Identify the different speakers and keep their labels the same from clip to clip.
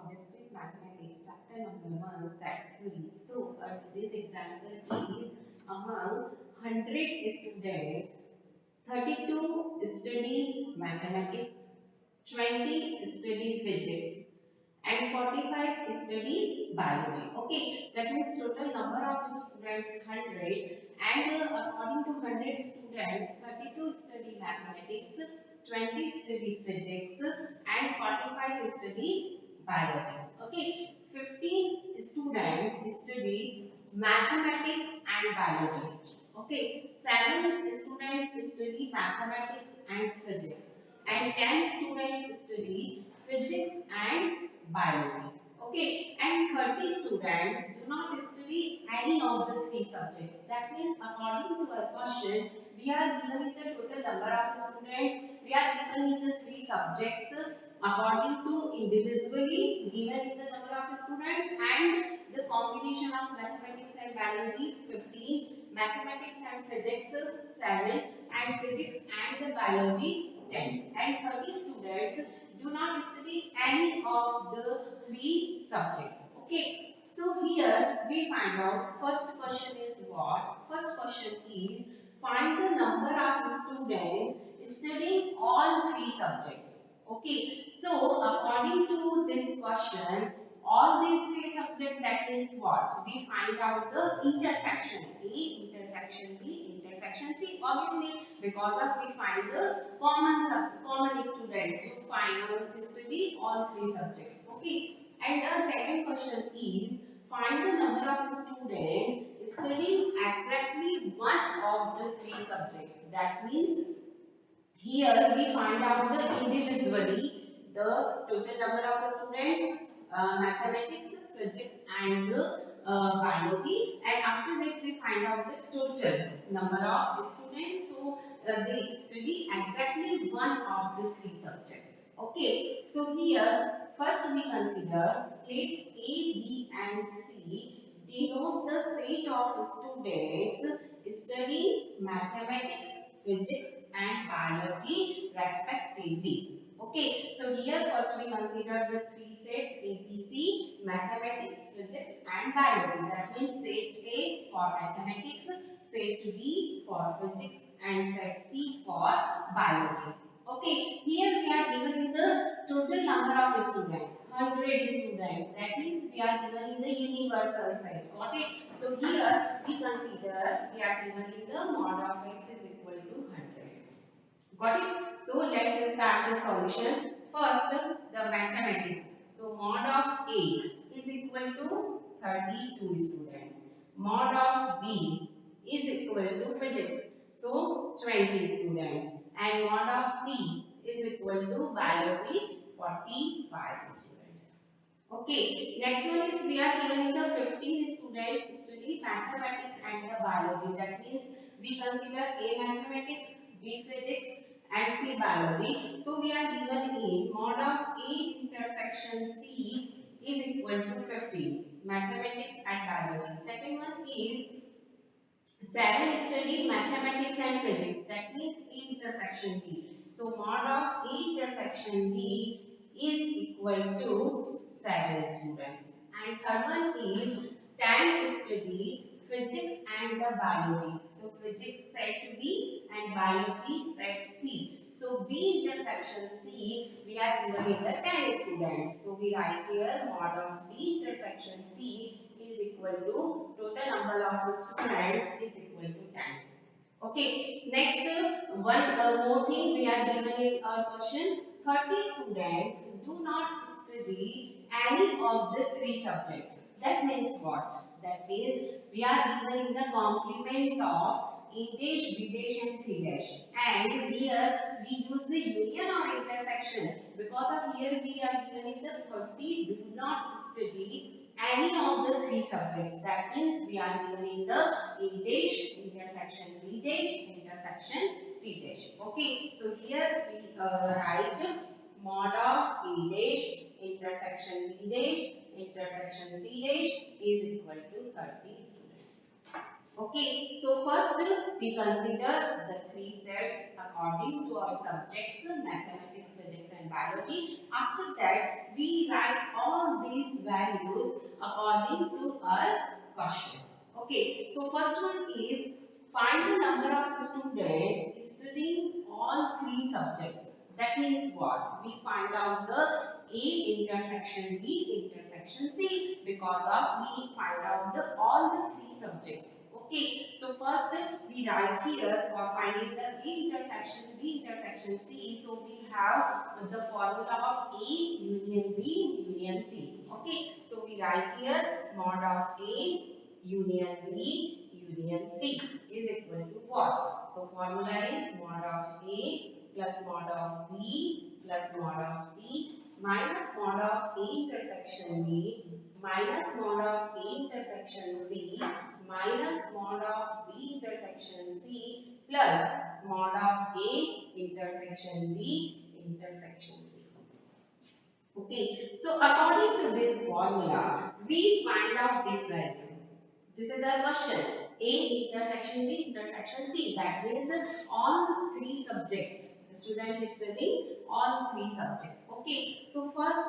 Speaker 1: of discrete mathematics, chapter number 1, set 3. So, this example is among 100 students, 32 study mathematics, 20 study physics, and 45 study biology. Okay, that means total number of students 100, and according to 100 students, 32 study mathematics, 20 study physics, and 45 study biology. Okay, 15 students study mathematics and biology. Okay, 7 students study mathematics and physics, and 10 students study physics and biology. Okay, and 30 students do not study any of the three subjects. That means according to our question, we are given in the total number of students, we are given in the three subjects according to individually given in the number of students, and the combination of mathematics and biology 15, mathematics and physics 7, and physics and the biology 10, and 30 students do not study any of the three subjects. Okay, so here we find out first question is what? First question is find the number of students studying all three subjects. Okay, so according to this question, all these three subjects, that means what? We find out the intersection A, intersection B, intersection C. Obviously, because of we find the common students to study all three subjects. Okay, and the second question is find the number of students studying exactly one of the three subjects. That means here we find out the individually the total number of students, mathematics, physics, and biology, and after that we find out the total number of students. So they study exactly one of the three subjects. Okay, so here first we consider let A, B, and C denote the set of students studying mathematics, physics, and biology respectively. Okay, so here first we consider the three sets ABC, mathematics, physics, and biology. That means set A for mathematics, set B for physics, and set C for biology. Okay, here we are given in the total number of students, 100 students. That means we are given in the universal set. Got it? So here we consider we are given in the mod of x is equal to 100. Got it? So let's start the solution. First, the mathematics. So mod of A is equal to 32 students. Mod of B is equal to physics. So 20 students. And mod of C is equal to biology, 45 students. Okay, next one is we are given in the 15 students study mathematics and the biology. That means we consider A mathematics, B physics, and C biology. So we are given A mod of A intersection C is equal to 15 mathematics and biology. Second one is 7 study mathematics and physics. That means A intersection B. So mod of A intersection B is equal to 7 students. And third one is 10 study physics and the biology. So physics set B and biology set C. So B intersection C we are given in the 10 students. So we write here mod of B intersection C is equal to total number of students is equal to 10. Okay, next one more thing we are given in our question. 30 students do not study any of the three subjects. That means what? That means we are given in the complement of English, Videsh and C and here we use the union or intersection because of here we are given in the 30 do not study any of the three subjects. That means we are given in the English intersection Videsh intersection C. Okay, so here we write mod of English intersection Videsh intersection C is equal to 30 students. Okay, so first we consider the three sets according to our subjects mathematics, physics and biology. After that, we write all these values according to our question. Okay, so first one is find the number of students studying all three subjects. That means what? We find out the A intersection B intersection C because of we find out the all the three subjects. Okay, so first we write here for finding the A intersection B intersection C. So we have the formula of A union B union C. Okay, so we write here mod of A union B union C is equal to what? So formula is mod of A plus mod of B plus mod of C minus mod of A intersection B minus mod of A intersection C minus mod of B intersection C plus mod of A intersection B intersection C. Okay, so according to this formula, we find out this value. This is our question. A intersection B intersection C. That means all three subjects. The student is studying all three subjects. Okay. So first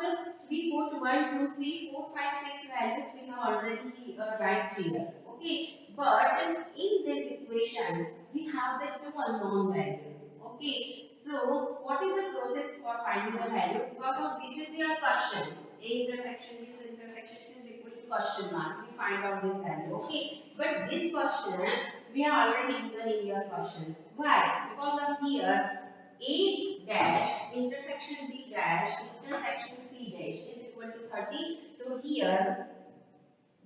Speaker 1: we put 1, 2, 3, 4, 5, 6 values we have already right here. Okay. But in this equation we have the two unknown values. Okay. So what is the process for finding the value? Because of this is your question. A intersection B intersection C is equal to question mark. We find out this value. Okay. But this question we have already given in your question. Why? Because of here A dash intersection B dash intersection C dash is equal to 30. So here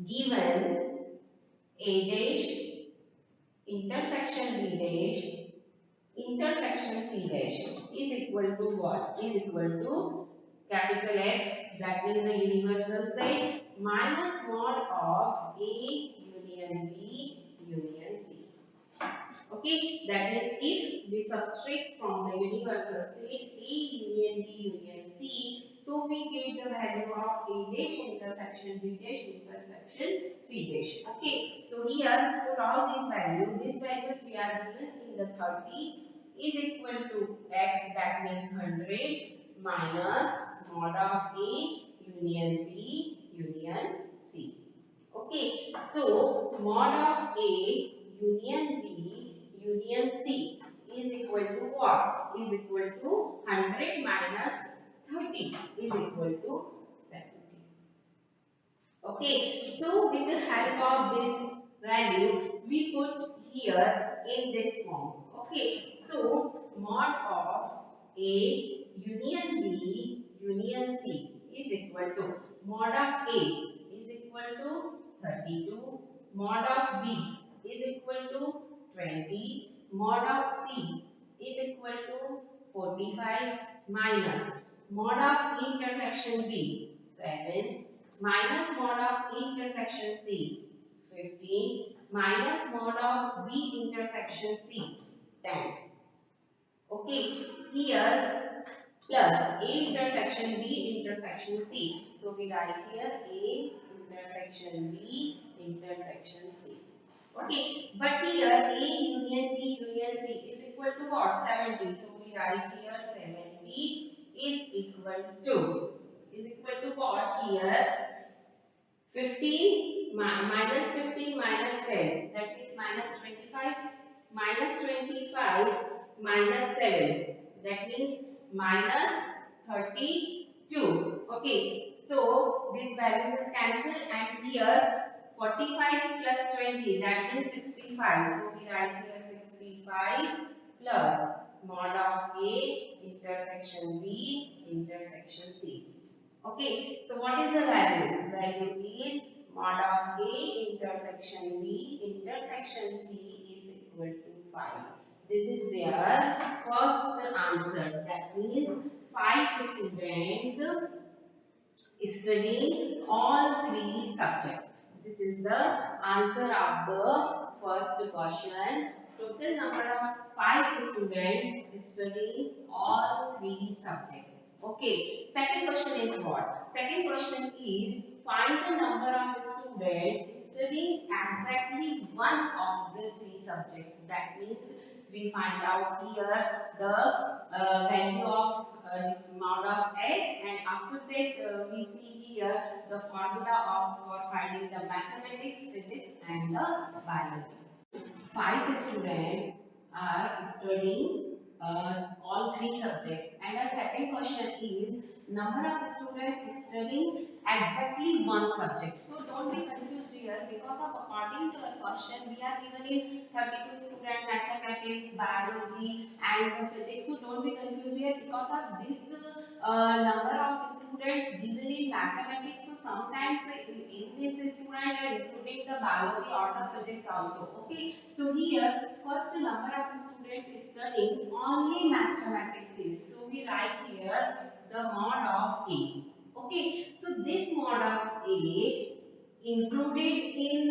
Speaker 1: given A dash intersection B dash intersection C dash is equal to what? Is equal to capital X, that means the universal set, minus mod of A union B union C. Okay, that means if we subtract from the universal set A union B union C, so we get the value of A dash intersection B dash intersection C dash. Okay, so here put all these values we are given in the 30 is equal to X, that means 100 minus mod of A union B union C. Okay, so mod of A union B union C is equal to what? Is equal to 100 minus 30 is equal to 70. Okay, so with the help of this value, we put here in this form. Okay, so mod of A union B union C is equal to mod of A is equal to 32, mod of B is equal to 20, mod of C is equal to 45 minus mod of intersection B 7 minus mod of intersection C 15 minus mod of B intersection C 10. Okay, here plus A intersection B intersection C. So we write here A intersection B intersection C. Okay, but here A union B union C is equal to what? 70. So we write here 70 is equal to what here? 15 minus 15 minus 10, that is minus 25, minus 25 minus 7, that means minus 32. Okay, so this value is cancelled and here 45 plus 20, that means 65. So we write here 65 plus mod of A intersection B intersection C. Okay, so what is the value? Value is mod of A intersection B intersection C is equal to 5. This is your first answer. That means 5 students studying all three subjects. This is the answer of the first question. Total number of 5 students studying all three subjects. Okay. Second question is what? Second question is find the number of students studying exactly one of the three subjects. That means we find out here the value of mod of A, and after that we see here the formula of for finding the mathematics, physics and the biology. 5 students are studying all 3 subjects, and our second question is number of students studying exactly one subject. So don't be confused here, because of according to our question we are given in 32 student mathematics, biology and physics. So don't be confused here, because of this number of students given in mathematics. So sometimes in this student are including the biology or the physics also. Okay. So here first number of students studying only mathematics is. So we write here the mod of A. Okay. So this mod of A included in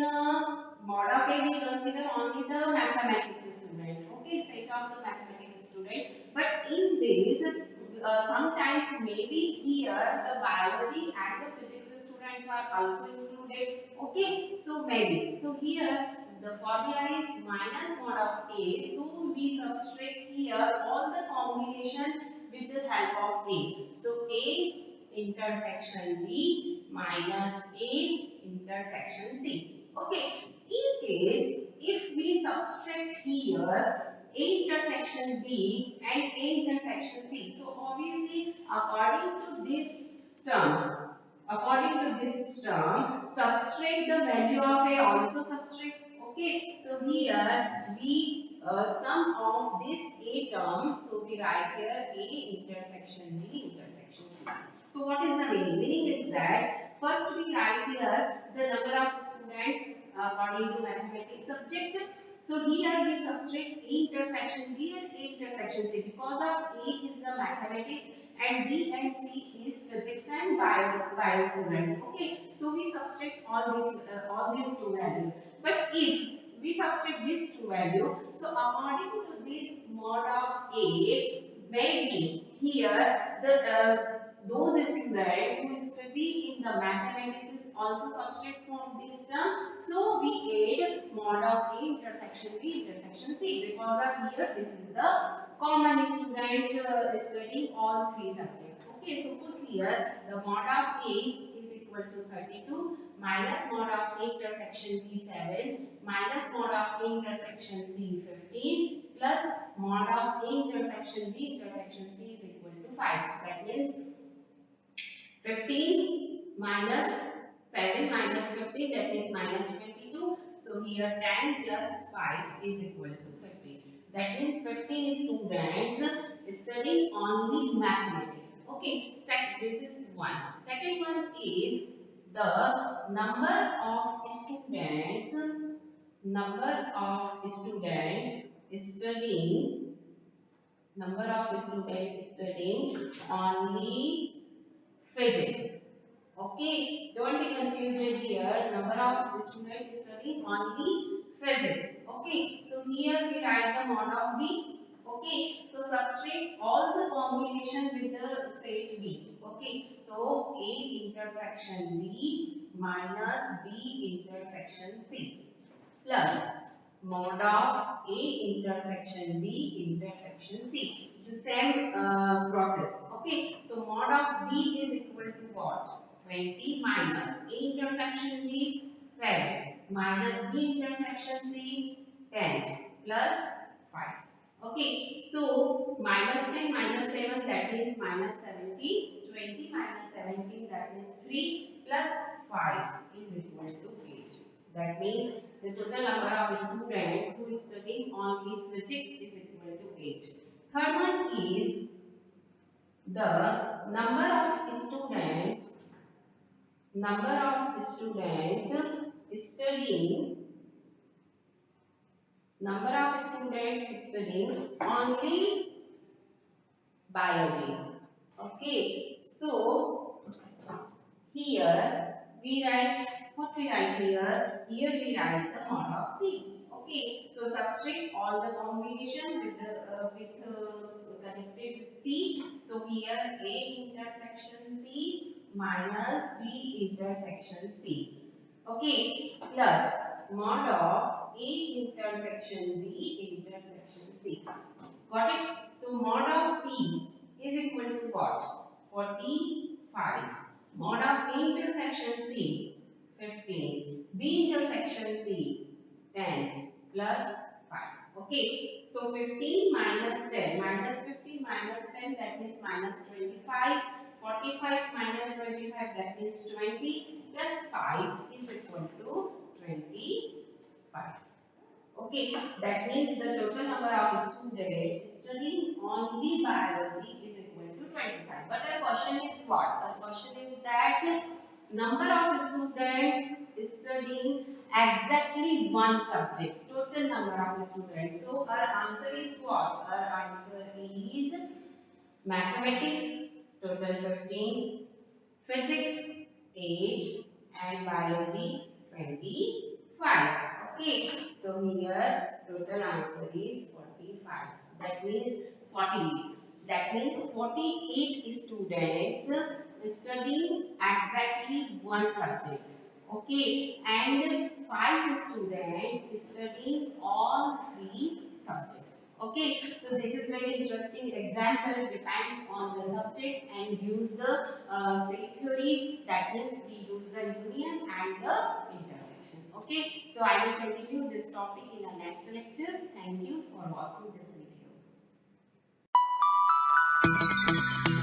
Speaker 1: mod of A, we consider only the mathematics student. Okay, set of the mathematics student. But in this, sometimes maybe here the biology and the physics students are also included. Okay, so maybe. So here the formula is minus mod of A. So we subtract here all the combination with the help of A. So A intersection B minus A intersection C. Okay, in case if we subtract here A intersection B and A intersection C, so obviously according to this term, subtract the value of A also subtract. Okay, so here we sum of this A term, so we write here A intersection B intersection C. So what is the meaning? Meaning is that first we write here the number of students according to mathematics subject. So here we subtract A intersection B and A intersection C, because of A is the mathematics and B and C is physics and bio students. Okay, so we subtract all these two values. But if we subtract these two values, so according to this mod of A, maybe here the those students who study in the mathematics is also subtract from this term. So we add mod of A intersection B intersection C, because of here this is the common student studying all 3 subjects. Okay, so put here the mod of A is equal to 32 minus mod of A intersection B 7 minus mod of A intersection C 15 plus mod of A intersection B intersection C is equal to 5. That means 15 minus 7 minus 15, that means minus 22. So here 10 plus 5 is equal to 15. That means 15 students studying only mathematics. Okay, this is one. Second one is the number of students studying only physics. Okay, don't be confused here. Number of students studying only physics. Okay, so here we write the mod of B. Okay, so subtract all the combination with the set B. Okay, so A intersection B minus B intersection C plus mod of A intersection B intersection C. The same process. Okay, so mod of B is equal to what? 20 minus A intersection B 7 minus B intersection C 10 plus 5. Okay, so minus 10 minus 7, that means minus 17. 20 minus 17, that means 3 plus 5 is equal to 8. That means the total number of students who is studying only physics is equal to 8. Third one is the studying number of students studying only biology. Okay, so here we write what we write here. Here we write the mod of C. Okay, so subtract all the combination with connected with C. So here A intersection C minus B intersection C. Okay, plus mod of A intersection B intersection C. Got it? So mod of C is equal to what? 45. Mod of A intersection C, 15. B intersection C, 10 plus 5. Okay, so 15 minus 10, minus 15 minus 10, that means minus 25. 45 minus 25, that means 20, plus 5 is equal to 25. Okay, that means the total number of students studying only biology is equal to 25. But the question is what? The question is that number of students studying exactly one subject. Total number of students. So our answer is what? Our answer is mathematics, total 15, physics 8, and biology 25. Okay, so here total answer is 45. That means 48. That means 48 students studying exactly one subject. Okay, and 5 students studying all 3 subjects. Okay, so this is very interesting example, depends on the subject and use the set theory, that means we use the union and the intersection. Okay, so I will continue this topic in the next lecture. Thank you for watching this video.